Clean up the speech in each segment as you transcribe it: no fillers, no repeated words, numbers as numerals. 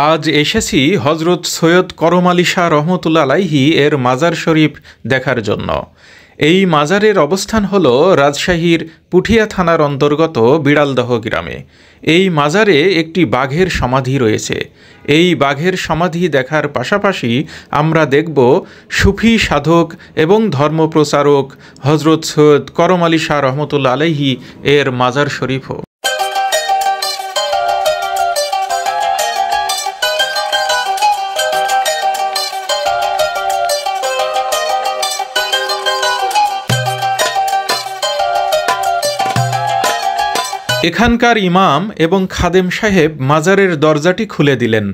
আজ এসেছি হজরত সৈয়দ করম আলী শাহ রহমতুল্লাহ আলাইহি এর মাজার শরীফ দেখার জন্য। এই মাজারের অবস্থান হল রাজশাহীর পুঠিয়া থানার অন্তর্গত বিড়ালদহ গ্রামে। এই মাজারে একটি বাঘের সমাধি রয়েছে। এই বাঘের সমাধি দেখার পাশাপাশি আমরা দেখব সুফি সাধক এবং ধর্মপ্রচারক হজরত সৈয়দ করম আলী শাহ রহমতুল্লাহ আলাইহি এর মাজার শরীফও। এখানকার ইমাম এবং খাদেম সাহেব মাজারের দরজাটি খুলে দিলেন,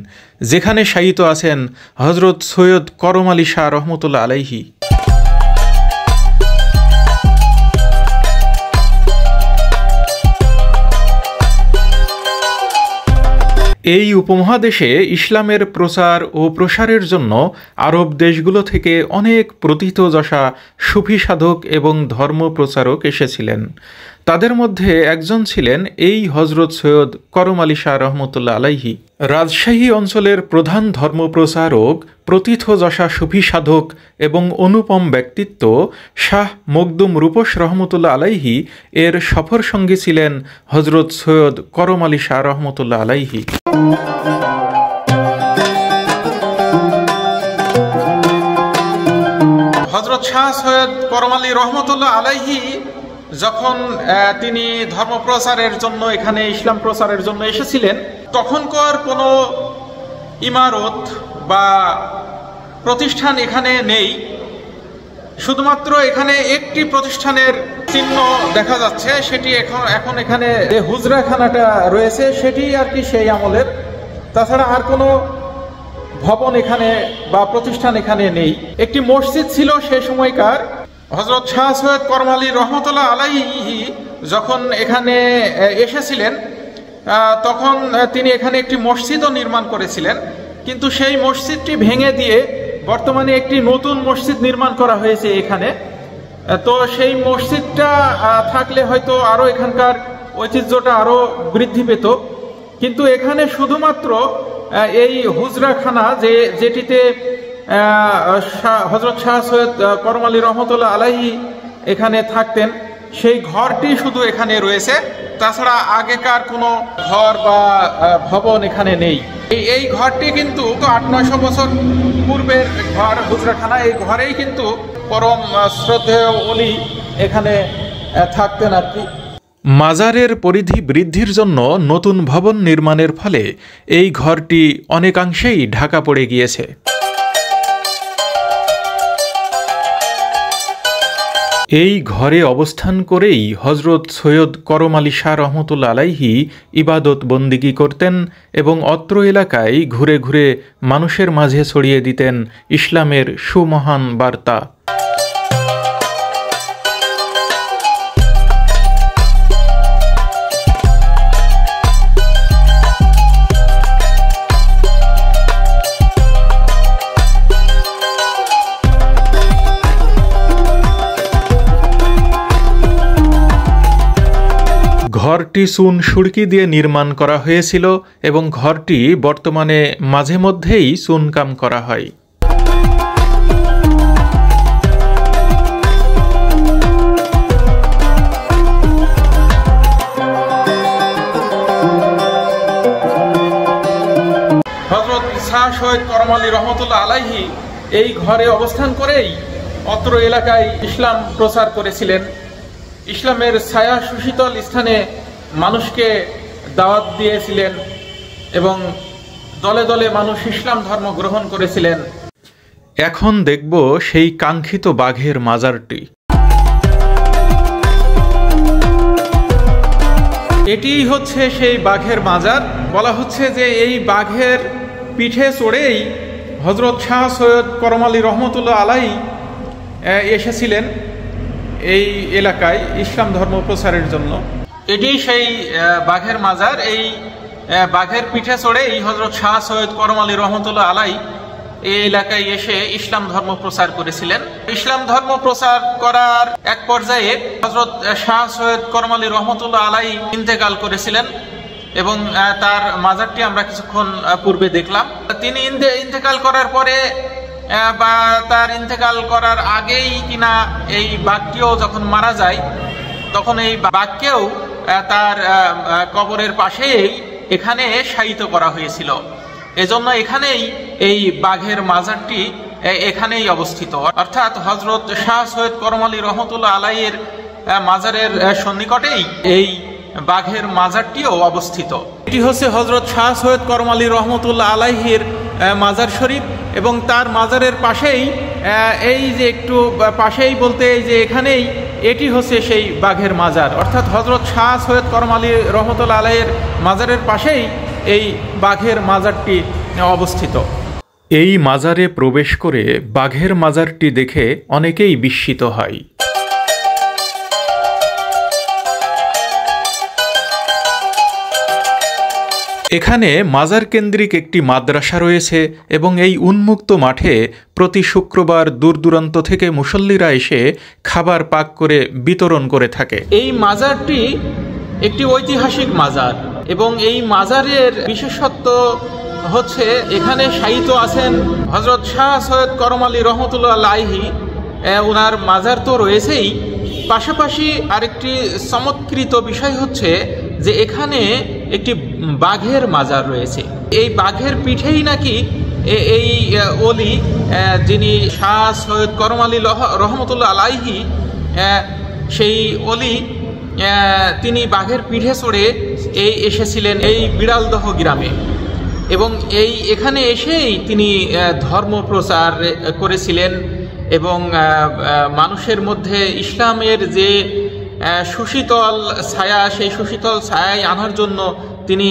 যেখানে শায়িত আছেন হজরত সৈয়দ করম আলী শাহ রহমতুল্লাহ আলাইহি। এই উপমহাদেশে ইসলামের প্রচার ও প্রসারের জন্য আরব দেশগুলো থেকে অনেক প্রথিতযশা সুফি সাধক এবং ধর্মপ্রচারক এসেছিলেন। তাদের মধ্যে একজন ছিলেন এই হজরত সৈয়দ করম আলী শাহ রহমতুল্লাহ আলাইহি। রাজশাহী অঞ্চলের প্রধান ধর্মপ্রচারক, প্রথিতযশা সুফি সাধক এবং অনুপম ব্যক্তিত্ব শাহ মখদুম রূপস রহমতুল্লাহ আলাইহি এর সফর সঙ্গী ছিলেন হজরত সৈয়দ করম আলী শাহ রহমতুল্লাহ আলাইহি। হজরত শাহ সৈয়দ করম আলী রহমতুল্লাহ আলাইহি যখন তিনি ধর্মপ্রচারের জন্য এখানে ইসলাম প্রচারের জন্য এসেছিলেন, তখনকার কোনো ইমারত বা প্রতিষ্ঠান এখানে নেই। শুধুমাত্র এখানে একটি প্রতিষ্ঠানের চিহ্ন দেখা যাচ্ছে, সেটি এখন এখানে যে হুজরাখানাটা রয়েছে সেটি আর কি সেই আমলের। তাছাড়া আর কোনো ভবন এখানে বা প্রতিষ্ঠান এখানে নেই। একটি মসজিদ ছিল সে সময়কার। হজরত শাহ সৈয়দ করম আলী রহমতুল্লাহ আলাইহি যখন এখানে এসেছিলেন তখন তিনি এখানে একটি মসজিদও নির্মাণ করেছিলেন, কিন্তু সেই মসজিদটি ভেঙে দিয়ে বর্তমানে একটি নতুন মসজিদ নির্মাণ করা হয়েছে এখানে। তো সেই মসজিদটা থাকলে হয়তো আরও এখানকার ঐতিহ্যটা আরও বৃদ্ধি পেত, কিন্তু এখানে শুধুমাত্র এই হুজরাখানা যেটিতে হজরত শাহ সৈয়দ করম আলী রহমতুল্লাহ আলাইহি এখানে থাকতেন, সেই ঘরটি শুধু এখানে রয়েছে। তাছাড়া আগেকার কোনো ঘর বা ভবন এখানে নেই। এই ঘরটি কিন্তু 800-900 বছর পূর্বের ঘর হুজরাখানা। এই ঘরেই কিন্তু পরম শ্রদ্ধেয় ওলি এখানে থাকতেন আর কি। মাজারের পরিধি বৃদ্ধির জন্য নতুন ভবন নির্মাণের ফলে এই ঘরটি অনেকাংশেই ঢাকা পড়ে গিয়েছে। এই ঘরে অবস্থান করেই হজরত সৈয়দ করম আলী শাহ রহমতুল্লাহ আলাইহি ইবাদত বন্দিগি করতেন এবং অত্র এলাকায় ঘুরে ঘুরে মানুষের মাঝে ছড়িয়ে দিতেন ইসলামের সুমহান বার্তা। ঘরটি চুন সুড়কি দিয়ে নির্মাণ করা হয়েছিল এবং ঘরটি বর্তমানে মাঝে মধ্যেই চুনকাম করা হয়। হযরত শাহ সৈয়দ করম আলী রহমতুল্লাহ আলাইহি এই ঘরে অবস্থান করেই অত্র এলাকায় ইসলাম প্রচার করেছিলেন। ইসলামের ছায়া সুশীতল স্থানে মানুষকে দাওয়াত দিয়েছিলেন এবং দলে দলে মানুষ ইসলাম ধর্ম গ্রহণ করেছিলেন। এখন দেখব সেই কাঙ্ক্ষিত বাঘের মাজারটি। এটিই হচ্ছে সেই বাঘের মাজার। বলা হচ্ছে যে এই বাঘের পিঠে চড়েই হজরত শাহ সৈয়দ করম আলী রহমতুল্লাহ আলাইহি এসেছিলেন এই এলাকায় ইসলাম ধর্ম প্রচারের জন্য। এটি সেই বাঘের মাজার। এই বাঘের পিঠে চড়ে এই হযরত শাহ সৈয়দ করম আলী রহমতুল্লাহ আলাইহি এই এলাকায় এসে ইসলাম ধর্ম প্রচার করেছিলেন। ইসলাম ধর্ম প্রচার করার এক পর্যায়ে হযরত শাহ সৈয়দ করম আলী রহমতুল্লাহ আলাইহি ইন্তেকাল করেছিলেন এবং তার মাজারটি আমরা কিছুক্ষণ পূর্বে দেখলাম। তিনি ইন্তেকাল করার পরে বা তার ইন্তেকাল করার আগেই কিনা এই বাঘটিও যখন মারা যায়, তখন এই বাঘকেও তার কবরের পাশেই এখানে শায়িত করা হয়েছিল। এজন্য এখানেই এই বাঘের মাজারটি এখানেই অবস্থিত, অর্থাৎ হযরত শাহ সৈয়দ করম আলী রহমতুল্লাহ আলাইহির মাজারের সন্নিকটেই এই বাঘের মাজারটিও অবস্থিত। এটি হচ্ছে হযরত শাহ সৈয়দ করম আলী রহমতুল্লাহ আলাইহির মাজার শরীফ, এবং তার মাজারের পাশেই এই যে একটু পাশেই বলতে এই যে এখানেই এটি হচ্ছে সেই বাঘের মাজার, অর্থাৎ হযরত শাহ সৈয়দ করম আলী রহমতুল্লাহ আলাইহির মাজারের পাশেই এই বাঘের মাজারটি অবস্থিত। এই মাজারে প্রবেশ করে বাঘের মাজারটি দেখে অনেকেই বিস্মিত হয়। এখানে মাজার কেন্দ্রিক একটি মাদ্রাসা রয়েছে এবং এই উন্মুক্ত মাঠে প্রতি শুক্রবার দূর দূরান্ত থেকে মুসল্লিরা এসে খাবার পাক করে বিতরণ করে থাকে। এই মাজারটি একটি ঐতিহাসিক মাজার এবং এই মাজারের বিশেষত্ব হচ্ছে এখানে শায়িত আছেন হযরত শাহ সৈয়দ করম আলী রহমতুল্লাহ আলাইহি। ওনার মাজার তো রয়েছেই, পাশাপাশি আরেকটি চমৎকৃত বিষয় হচ্ছে যে এখানে একটি বাঘের মাজার রয়েছে। এই বাঘের পিঠেই নাকি এই ওলি, যিনি শাহ সৈয়দ করম আলী রহমতুল্লাহ আলাইহি, সেই ওলি তিনি বাঘের পিঠে চড়ে এসেছিলেন এই বিড়ালদহ গ্রামে, এবং এখানে এসেই তিনি ধর্ম প্রচার করেছিলেন এবং মানুষের মধ্যে ইসলামের যে সুশীতল ছায়া, সেই সুশীতল ছায়ায় আনার জন্য তিনি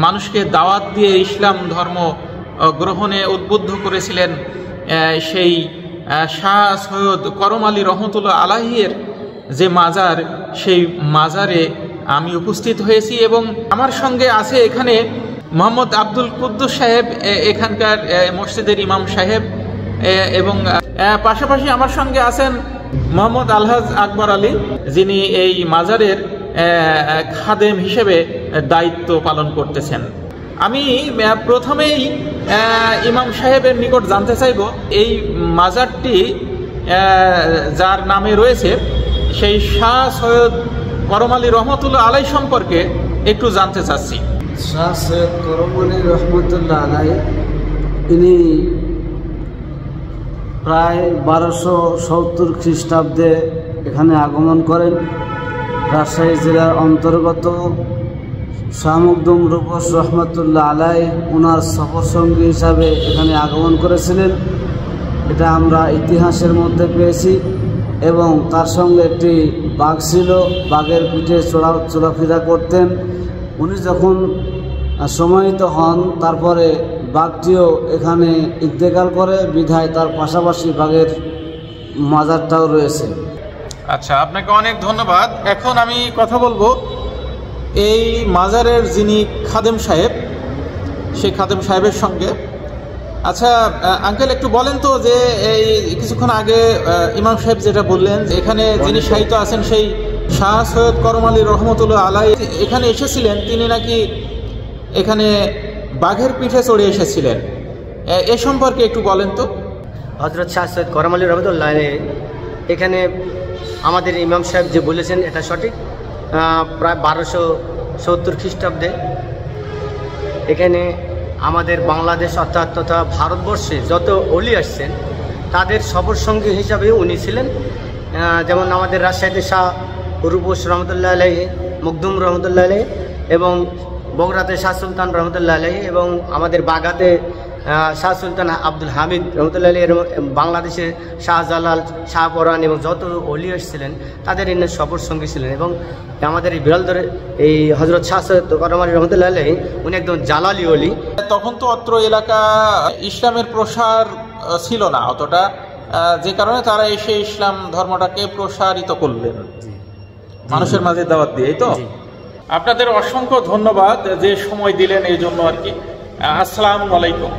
মানুষকে দাওয়াত দিয়ে ইসলাম ধর্ম গ্রহণে উদ্বুদ্ধ করেছিলেন। সেই শাহ সৈয়দ করম আলী রহমতুল্লাহ আলাইহির যে মাজার, সেই মাজারে আমি উপস্থিত হয়েছি এবং আমার সঙ্গে আছে এখানে মোহাম্মদ আব্দুল কুদ্দুস সাহেব, এখানকার মসজিদের ইমাম সাহেব, এবং পাশাপাশি আমার সঙ্গে আছেন মোহাম্মদ আলহাজ আকবর আলী, যিনি এই মাজারের খাদেম হিসেবে দায়িত্ব পালন করতেছেন। আমি প্রথমেই ইমাম সাহেবের নিকট জানতে চাইব এই মাজারটি যার নামে রয়েছে সেই শাহ সৈয়দ করম আলী রহমতুল্লাহ আলাই সম্পর্কে একটু জানতে চাচ্ছি। শাহ সৈয়দ করম আলী রহমতুল্লাহ আলাই তিনি প্রায় 1270 খ্রিস্টাব্দে এখানে আগমন করেন। রাজশাহী জেলার অন্তর্গত শাহ মখদুম রূপস রহমতুল্লাহ আলাই ওনার সফরসঙ্গী হিসাবে এখানে আগমন করেছিলেন, এটা আমরা ইতিহাসের মধ্যে পেয়েছি। এবং তার সঙ্গে একটি বাঘ ছিল, বাঘের পিঠে চলাফেরা করতেন। উনি যখন সমাহিত হন তারপরে বাঘটিও এখানে ইন্তেকাল করে, বিধায় তার পাশাপাশি বাঘের মাজারটাও রয়েছে। আচ্ছা, আপনাকে অনেক ধন্যবাদ। এখন আমি কথা বলবো এই মাজারের যিনি খাদেম সাহেব, সেই খাদেম সাহেবের সঙ্গে। আচ্ছা আঙ্কেল, একটু বলেন তো যে এই কিছুক্ষণ আগে ইমাম সাহেব যেটা বললেন যে এখানে যিনি শায়িত আছেন সেই শাহ সৈয়দ করম আলী রহমতুল্লাহ আলাই এখানে এসেছিলেন, তিনি নাকি এখানে বাঘের পিঠে চড়ে এসেছিলেন, এ সম্পর্কে একটু বলেন তো। হযরত শাহ সৈয়দ করম আলী রহমতুল্লাহ আলাইহি এখানে আমাদের ইমাম সাহেব যে বলেছেন এটা সঠিক। প্রায় 1270 খ্রিস্টাব্দে এখানে আমাদের বাংলাদেশ অর্থাৎ তথা ভারতবর্ষে যত অলি আসছেন তাদের সফর সঙ্গী হিসাবে উনি ছিলেন। যেমন আমাদের রাজশাহীতে শাহ রূপস রহমতুল্লাহ আলাইহি, মখদুম রহমতুল্লাহ আলাইহি, এবং বগুড়াতে শাহ সুলতান রহমতুল্লাহ আলাইহি, এবং আমাদের বাঘাতে শাহ সুলতান আব্দুল হামিদ রহমতুল্লাহ আলাইহি, বাংলাদেশে শাহজালাল, শাহপরান এবং যত অলি আসছিলেন তাদের এনে সফর সঙ্গী ছিলেন। এবং আমাদের এই বিড়ালদরে এই হযরত শাহ সৈয়দ করম আলী রহমতুল্লাহ আলাইহি উনি একদম জালালি অলি। তখন তো অত্র এলাকা ইসলামের প্রসার ছিল না অতটা, যে কারণে তারা এসে ইসলাম ধর্মটাকে প্রসারিত করলেন মানুষের মাঝে দাওয়াত দিয়ে। তো আপনাদের অসংখ্য ধন্যবাদ যে সময় দিলেন এই জন্য আর কি। আসসালামু আলাইকুম।